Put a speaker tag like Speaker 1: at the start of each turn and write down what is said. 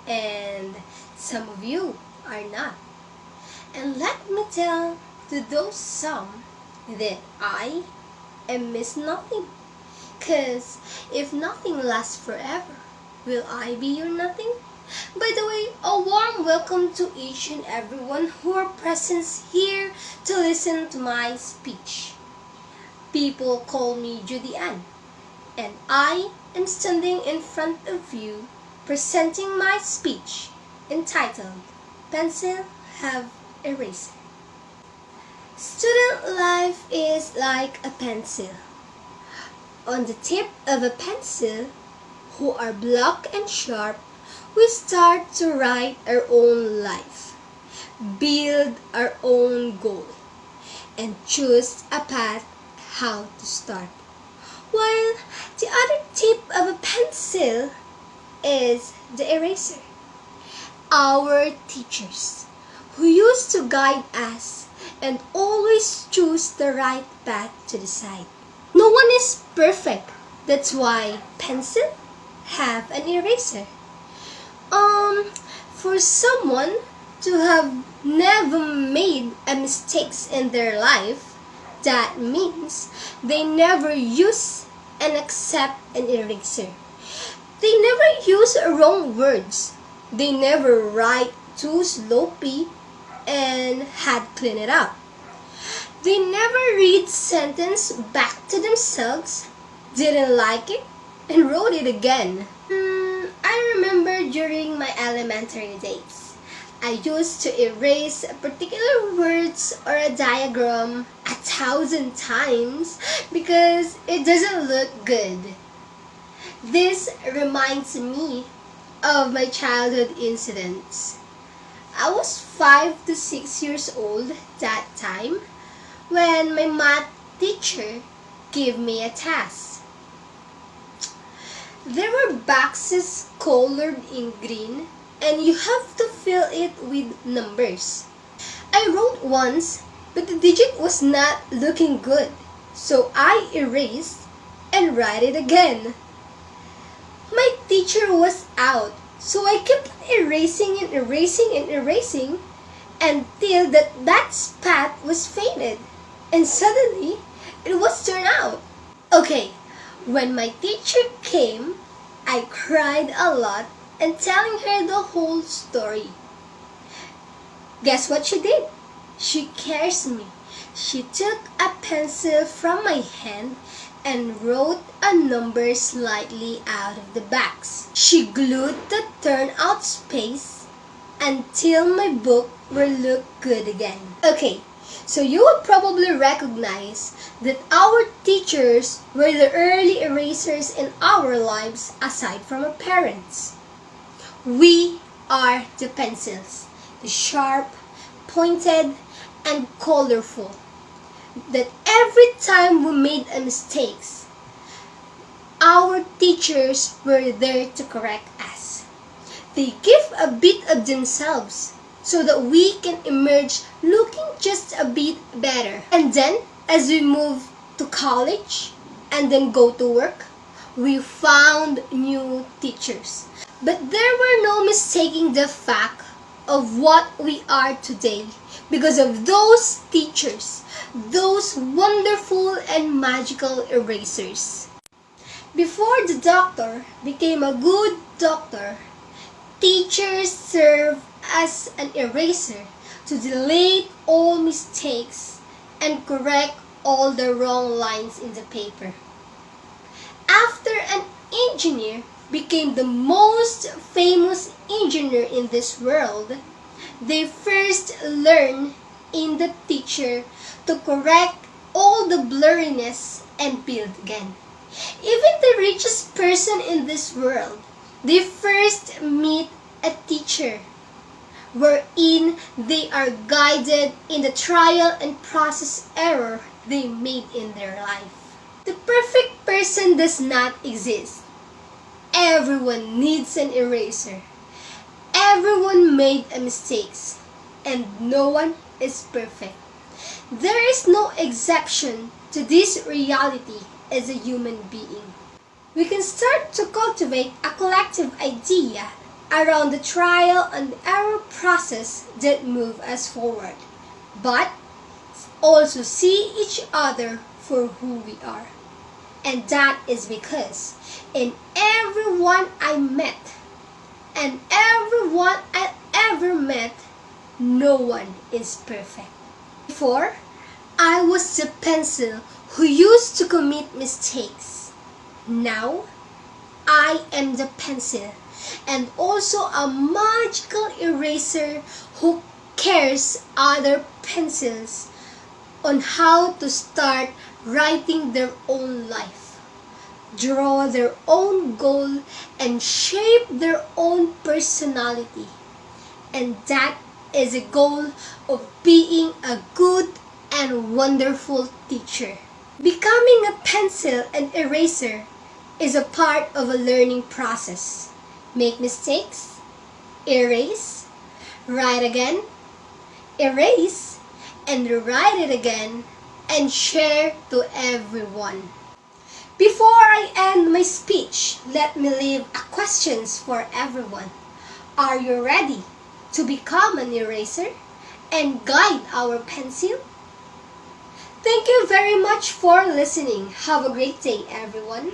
Speaker 1: and some of you are not. And let me tell to those some that I am miss nothing. Cause if nothing lasts forever, will I be your nothing? By the way, a warm welcome to each and everyone who are present here to listen to my speech. People call me Judy Ann, and I am standing in front of you presenting my speech entitled Pencil Have Eraser. Student life is like a pencil. On the tip of a pencil, who are black and sharp, we start to write our own life, build our own goal, and choose a path how to start. While the other tip of a pencil is the eraser. Our teachers, who used to guide us and always choose the right path to decide. No one is perfect. That's why pencil have an eraser. For someone to have never made a mistakes in their life, that means they never use and accept an eraser. They never use wrong words. They never write too sloppy and had clean it up. They never read sentence back to themselves, didn't like it, and wrote it again. I remember during my elementary days, I used to erase particular words or a diagram 1,000 times because it doesn't look good. This reminds me of my childhood incidents. I was 5 to 6 years old that time when my math teacher gave me a task. There were boxes colored in green and you have to fill it with numbers. I wrote once, but the digit was not looking good, so I erased and write it again. My teacher was out, so I kept erasing and erasing and erasing until that spot was faded. And suddenly, it was turned out. Okay, when my teacher came, I cried a lot and telling her the whole story. Guess what she did? She cares me. She took a pencil from my hand and wrote a number slightly out of the box. She glued the turnout space until my book will look good again. Okay, so you would probably recognize that our teachers were the early erasers in our lives aside from our parents. We are the pencils, the sharp, pointed, and colorful, that every time we made a mistake, our teachers were there to correct us. They give a bit of themselves so that we can emerge looking just a bit better. And then, as we move to college and then go to work, we found new teachers. But there were no mistaking the fact of what we are today because of those teachers, those wonderful and magical erasers. Before the doctor became a good doctor, teachers served as an eraser to delete all mistakes and correct all the wrong lines in the paper. After an engineer became the most famous engineer in this world, they first learned in the teacher to correct all the blurriness and build again. Even the richest person in this world, they first meet a teacher wherein they are guided in the trial and process error they made in their life. The perfect person does not exist. Everyone needs an eraser. Everyone made a mistakes, and no one is perfect. There is no exception to this reality as a human being. We can start to cultivate a collective idea around the trial and error process that move us forward, but also see each other for who we are. And that is because in everyone I met and everyone I ever met, no one is perfect. Before, I was the pencil who used to commit mistakes. Now, I am the pencil and also a magical eraser who cares other pencils on how to start writing their own life, draw their own goal, and shape their own personality. And that is a goal of being a good and wonderful teacher. Becoming a pencil and eraser is a part of a learning process. Make mistakes, erase, write again, erase, and write it again, and share to everyone. Before I end my speech, let me leave a questions for everyone. Are you ready to become an eraser and guide our pencil? Thank you very much for listening. Have a great day, everyone.